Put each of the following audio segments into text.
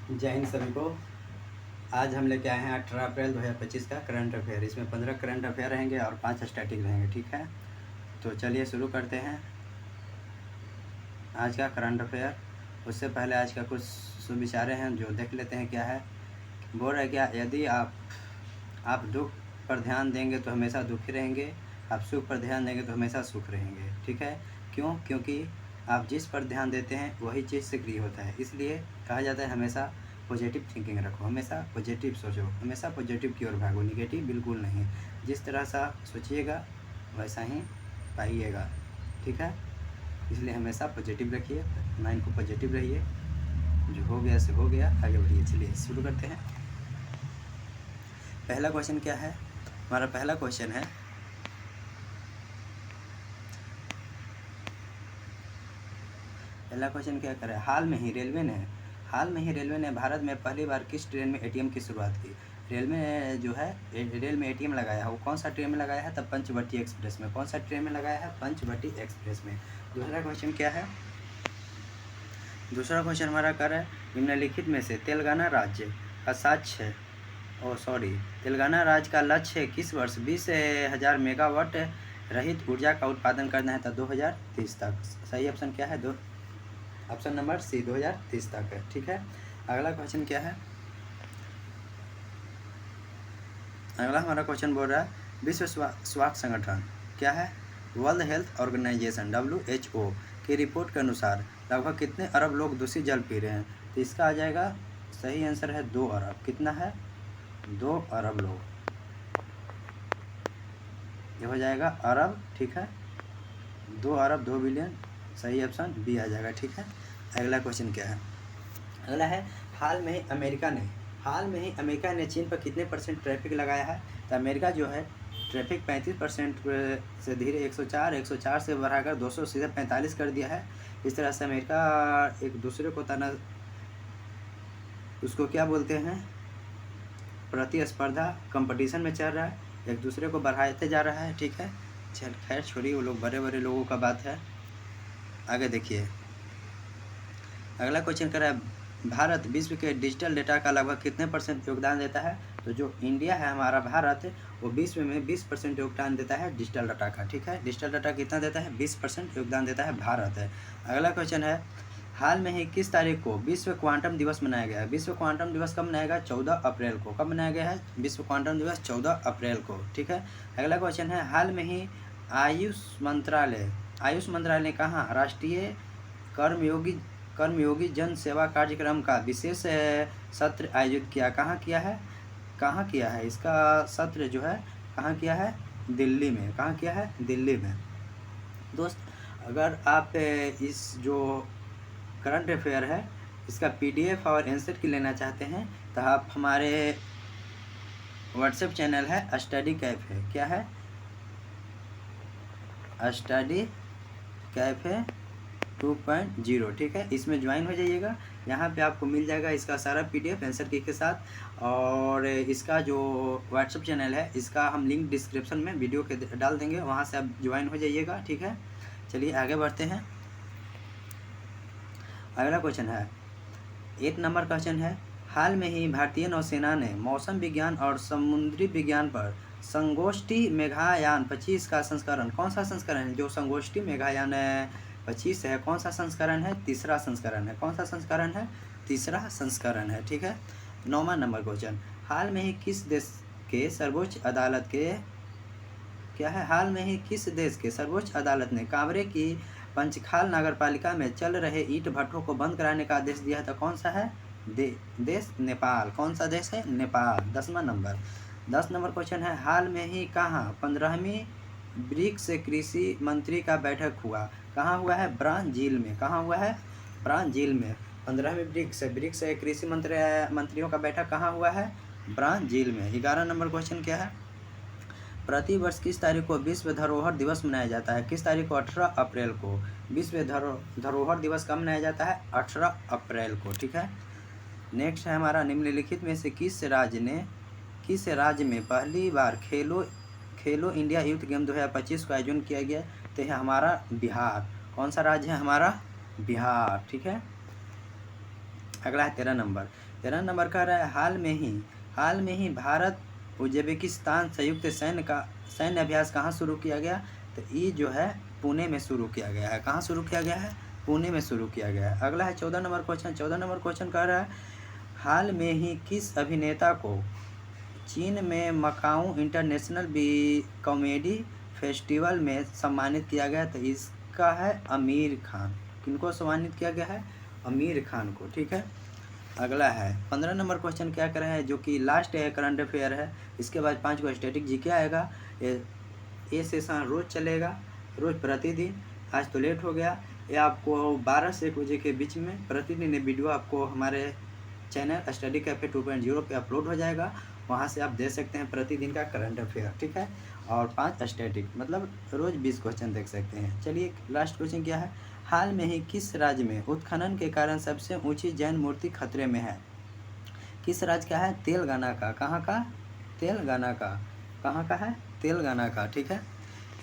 जय हिंद सभी को। आज हम लेके आए हैं 18 अप्रैल 2025 का करंट अफेयर। इसमें 15 करंट अफेयर रहेंगे और 5 स्टैटिक रहेंगे, ठीक है। तो चलिए शुरू करते हैं आज का करंट अफेयर। उससे पहले आज का कुछ सुविचारे हैं जो देख लेते हैं क्या है। बोल रहे क्या, यदि आप दुख पर ध्यान देंगे तो हमेशा दुखी रहेंगे, आप सुख पर ध्यान देंगे तो हमेशा सुख रहेंगे, ठीक है। क्यों? क्योंकि आप जिस पर ध्यान देते हैं वही चीज़ सक्रिय होता है। इसलिए कहा जाता है हमेशा पॉजिटिव थिंकिंग रखो, हमेशा पॉजिटिव सोचो, हमेशा पॉजिटिव की ओर भागो, निगेटिव बिल्कुल नहीं। जिस तरह सा सोचिएगा वैसा ही पाइएगा, ठीक है। इसलिए हमेशा पॉजिटिव रखिए, माइंड को पॉजिटिव रहिए। जो हो गया सो हो गया, आगे बढ़िए। चलिए शुरू करते हैं। पहला क्वेश्चन क्या है? हमारा पहला क्वेश्चन है, पहला क्वेश्चन क्या करे, हाल में ही रेलवे ने भारत में पहली बार किस ट्रेन में एटीएम की शुरुआत की? रेलवे ने जो है रेल में एटीएम लगाया है, वो कौन सा ट्रेन में लगाया है? तब पंचवटी एक्सप्रेस में। कौन सा ट्रेन में लगाया है? पंचवटी एक्सप्रेस में। दूसरा क्वेश्चन क्या है? दूसरा क्वेश्चन हमारा कर है, निम्नलिखित में से तेलंगाना राज्य का साक्ष्य तेलंगाना राज्य का लक्ष्य किस वर्ष 20,000 मेगावाट रहित ऊर्जा का उत्पादन करना है? तो 2030 तक। सही ऑप्शन क्या है? ऑप्शन नंबर सी, 2030 तक है, ठीक है। अगला क्वेश्चन क्या है? अगला हमारा क्वेश्चन बोल रहा है, विश्व स्वास्थ्य संगठन क्या है? वर्ल्ड हेल्थ ऑर्गेनाइजेशन WHO की रिपोर्ट के अनुसार लगभग कितने अरब लोग दूषित जल पी रहे हैं? तो इसका आ जाएगा, सही आंसर है 2 अरब। कितना है? 2 अरब लोग। ये हो जाएगा अरब, ठीक है। 2 अरब 2 बिलियन, सही ऑप्शन बी आ जाएगा, ठीक है। अगला क्वेश्चन क्या है? अगला है, हाल में ही अमेरिका ने चीन पर कितने % ट्रैफिक लगाया है? तो अमेरिका जो है ट्रैफिक 35% से धीरे 104 से बढ़ाकर 200 सीधे 45 कर दिया है। इस तरह से अमेरिका एक दूसरे को उसको क्या बोलते हैं, प्रतिस्पर्धा, कंपटीशन में चल रहा है, एक दूसरे को बढ़ाते जा रहा है, ठीक है। चल खैर छोड़िए, वो लोग बड़े बड़े लोगों का बात है। आगे देखिए, अगला क्वेश्चन कर रहा है, भारत विश्व के डिजिटल डेटा का लगभग कितने % योगदान देता है? तो जो इंडिया है हमारा भारत, वो विश्व में 20% योगदान देता है डिजिटल डाटा का, ठीक है। डिजिटल डाटा कितना देता है? 20% योगदान देता है भारत है। अगला क्वेश्चन है, हाल में ही किस तारीख को विश्व क्वांटम दिवस मनाया गया है? विश्व क्वांटम दिवस कब मनाया गया? 14 अप्रैल को। कब मनाया गया है विश्व क्वांटम दिवस? 14 अप्रैल को, ठीक है। अगला क्वेश्चन है, हाल में ही आयुष मंत्रालय ने कहाँ राष्ट्रीय कर्मयोगी जन सेवा कार्यक्रम का विशेष सत्र आयोजित किया? कहाँ किया है? इसका सत्र जो है कहाँ किया है? दिल्ली में। कहाँ किया है? दिल्ली में। दोस्त, अगर आप इस जो करंट अफेयर है इसका PDF और आंसर की लेना चाहते हैं तो आप हमारे व्हाट्सएप चैनल है स्टडी कैफे, क्या है? स्टडी कैफे 2.0, ठीक है। इसमें ज्वाइन हो जाइएगा। यहाँ पे आपको मिल जाएगा इसका सारा PDF आंसर की के साथ। और इसका जो व्हाट्सएप चैनल है इसका हम लिंक डिस्क्रिप्शन में वीडियो के डाल देंगे, वहाँ से आप ज्वाइन हो जाइएगा, ठीक है। चलिए आगे बढ़ते हैं। अगला क्वेश्चन है, 1 नंबर क्वेश्चन है, हाल में ही भारतीय नौसेना ने मौसम विज्ञान और समुद्री विज्ञान पर संगोष्ठी मेघायान 25 का संस्करण, कौन सा संस्करण है? जो संगोष्ठी मेघायान 25 है, कौन सा संस्करण है? तीसरा संस्करण है। कौन सा संस्करण है? तीसरा संस्करण है, ठीक है। 9वां नंबर क्वेश्चन, हाल में ही किस देश के सर्वोच्च अदालत के क्या है? हाल में ही किस देश के सर्वोच्च अदालत ने कांवरे की पंचखाल नगरपालिका में चल रहे ईंट भट्ठों को बंद कराने का आदेश दिया है? तो कौन सा है देश? नेपाल। कौन सा देश है? नेपाल। 10वां नंबर 10 नंबर क्वेश्चन है, हाल में ही कहाँ 15वीं ब्रिक्स कृषि मंत्री का बैठक हुआ? कहाँ हुआ है? ब्राजील में। कहाँ हुआ है? ब्राजील में। 15वीं ब्रिक्स कृषि मंत्रियों का बैठक कहाँ हुआ है? ब्राजील में। 11 नंबर क्वेश्चन क्या है, प्रति वर्ष किस तारीख को विश्व धरोहर दिवस मनाया जाता है? किस तारीख को? 18 अप्रैल को। विश्व धरोहर दिवस कब मनाया जाता है? 18 अप्रैल को, ठीक है। नेक्स्ट है हमारा, निम्नलिखित में से किस राज्य में पहली बार खेलो इंडिया यूथ गेम 2025 का आयोजन किया गया? तो है हमारा बिहार। कौन सा राज्य है? हमारा बिहार, ठीक है। अगला है 13 13 नंबर कह रहा है हाल में ही भारत उज्बेकिस्तान संयुक्त सैन्य अभ्यास कहाँ शुरू किया गया? तो ये जो है पुणे में शुरू किया गया है। कहाँ शुरू किया गया है? पुणे में शुरू किया गया है। अगला है 14 नंबर क्वेश्चन। 14 नंबर क्वेश्चन कह रहा है हाल में ही किस अभिनेता को चीन में मकाऊ इंटरनेशनल कॉमेडी फेस्टिवल में सम्मानित किया गया? तो इसका है आमिर खान। किनको सम्मानित किया गया है? आमिर खान को। ठीक है। अगला है 15 नंबर क्वेश्चन क्या कर रहे हैं, जो कि लास्ट है, करंट अफेयर है। इसके बाद 5 को स्टैटिक जीके आएगा। ये सेशन रोज़ चलेगा, रोज़ प्रतिदिन। आज तो लेट हो गया। ये आपको 12 से 1 बजे के बीच में प्रतिदिन ये वीडियो आपको हमारे चैनल स्टडी कैफे 2.0 पे अपलोड हो जाएगा। वहाँ से आप दे सकते हैं प्रतिदिन का करंट अफेयर। ठीक है। और 5 स्टैटिक, मतलब रोज़ 20 क्वेश्चन देख सकते हैं। चलिए लास्ट क्वेश्चन क्या है, हाल में ही किस राज्य में उत्खनन के कारण सबसे ऊंची जैन मूर्ति खतरे में है? किस राज्य का है? तेलंगाना का। कहाँ का? तेलंगाना का। कहाँ का है? तेलंगाना का। ठीक है।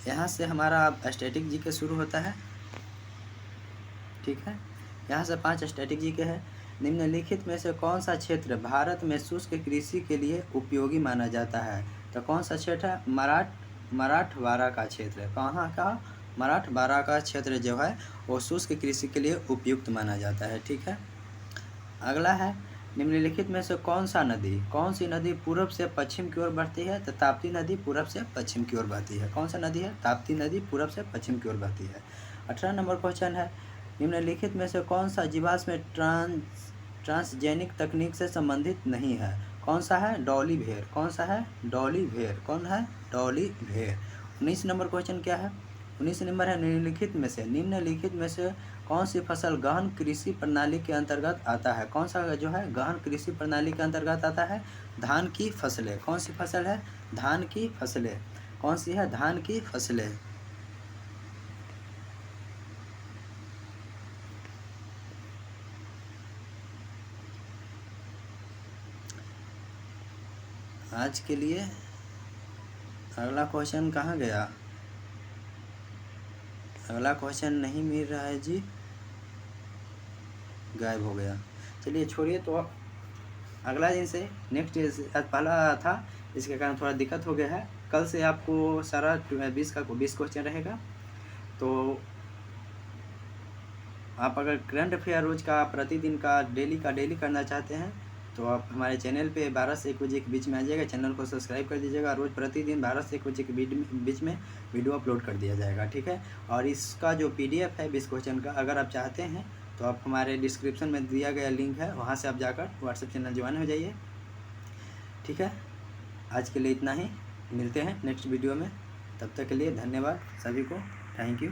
यहाँ से हमारा स्टैटिक जीके शुरू होता है। ठीक है। यहाँ से 5 स्टैटिक जीके है। निम्नलिखित में से कौन सा क्षेत्र भारत में शुष्क कृषि के लिए उपयोगी माना जाता है? तो कौन सा क्षेत्र है? मराठवाड़ा का क्षेत्र। कहाँ का? मराठवाड़ा का क्षेत्र जो है वो शुष्क कृषि के लिए उपयुक्त माना जाता है। ठीक है। अगला है निम्नलिखित में से कौन सी नदी पूर्व से पश्चिम की ओर बढ़ती है? तो ताप्ती नदी पूर्व से पश्चिम की ओर बहती है। कौन सा नदी है? ताप्ती नदी पूर्व से पश्चिम की ओर बहती है। 18 नंबर क्वेश्चन है निम्नलिखित में से कौन सा जीवाश्म ट्रांसजेनिक तकनीक से संबंधित नहीं है? कौन सा है? डॉली भेड़। कौन सा है? डॉली भेड़। कौन है? डॉली भेड़। 19 नंबर क्वेश्चन क्या है? 19 नंबर है निम्नलिखित में से कौन सी फसल गहन कृषि प्रणाली के अंतर्गत आता है? कौन सा जो है गहन कृषि प्रणाली के अंतर्गत आता है? धान की फसलें। कौन सी फसल है? धान की फसलें। कौन सी है? धान की फसलें। आज के लिए अगला क्वेश्चन कहाँ गया? अगला क्वेश्चन नहीं मिल रहा है जी, गायब हो गया। चलिए छोड़िए। तो अगला दिन से नेक्स्ट आज पहला था, इसके कारण थोड़ा दिक्कत हो गया है। कल से आपको सारा 20 क्वेश्चन रहेगा। तो आप अगर करंट अफेयर रोज का प्रतिदिन का डेली करना चाहते हैं तो आप हमारे चैनल पे 12 से 1 बजे के बीच में आ जाएगा। चैनल को सब्सक्राइब कर दीजिएगा। रोज़ प्रतिदिन 12 से 1 बजे के बीच में वीडियो अपलोड कर दिया जाएगा। ठीक है। और इसका जो PDF है 20 क्वेश्चन का, अगर आप चाहते हैं तो आप हमारे डिस्क्रिप्शन में दिया गया लिंक है, वहाँ से आप जाकर व्हाट्सएप चैनल ज्वाइन हो जाइए। ठीक है। आज के लिए इतना ही, मिलते हैं नेक्स्ट वीडियो में। तब तक के लिए धन्यवाद सभी को। Thank you.